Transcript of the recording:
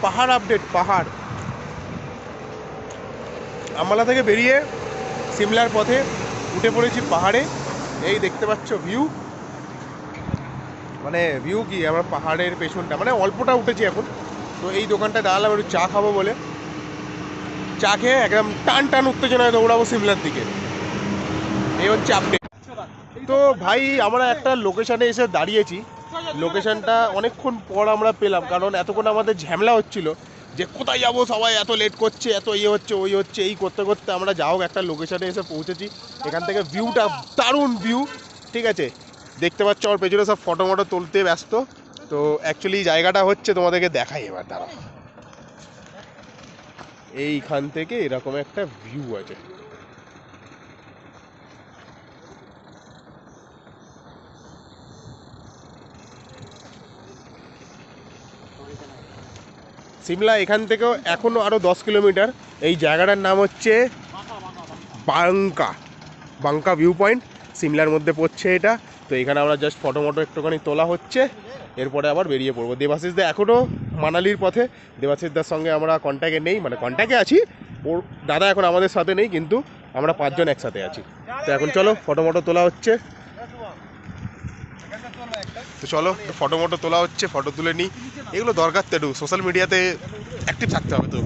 পাহাড় আপডেট। পাহাড় আম্বালা থেকে বেরিয়ে সিমলার পথে উঠে পড়েছি পাহাড়ে। এই দেখতে পাচ্ছ ভিউ, মানে ভিউ কি, আমরা পাহাড়ের পেছনটা মানে অল্পটা উঠেছি এখন। তো এই দোকানটা দাঁড়ালাম একটু চা খাবো বলে। চা খেয়ে একদম টান টান উত্তেজনায় দৌড়াবো সিমলার দিকে। এই হচ্ছে আপডেট। তো ভাই আমরা একটা লোকেশানে এসে দাঁড়িয়েছি। লোকেশানটা অনেকক্ষণ পর আমরা পেলাম, কারণ এতক্ষণ আমাদের ঝামেলা হচ্ছিল যে কোথায় যাবো, সবাই এত লেট করছে, এত ইয়ে হচ্ছে ওই হচ্ছে, এই করতে করতে আমরা যা হোক একটা লোকেশানে এসে পৌঁছেছি। এখান থেকে ভিউটা দারুণ ভিউ, ঠিক আছে। দেখতে পাচ্ছ আমার পেছনে সব ফটো মটো তুলতে ব্যস্ত। তো অ্যাকচুয়ালি জায়গাটা হচ্ছে তোমাদেরকে দেখাই এবার, দাঁড়াও। এইখান থেকে এরকম একটা ভিউ আছে। সিমলা এখান থেকেও এখনও আরও 10 কিলোমিটার। এই জায়গাটার নাম হচ্ছে বাঙ্কা, বাঙ্কা ভিউ পয়েন্ট, সিমলার মধ্যে পড়ছে এটা। তো এখানে আমরা জাস্ট ফটো মটো একটুখানি তোলা হচ্ছে, এরপরে আবার বেরিয়ে পড়বো। দেবাশিসদা এখনও মানালির পথে। দেবাশিসদার সঙ্গে আমরা কন্ট্যাক্টে নেই, মানে কন্ট্যাক্টে আছি, ওর দাদা এখন আমাদের সাথে নেই, কিন্তু আমরা 5 জন একসাথে আছি। তো এখন চলো ফটো মটো তোলা হচ্ছে। তো চলো ফটো মটো তোলা হচ্ছে, ফটো তুলে নিই। এগুলো দরকার তো, একটু সোশ্যাল মিডিয়াতে অ্যাক্টিভ থাকতে হবে তো।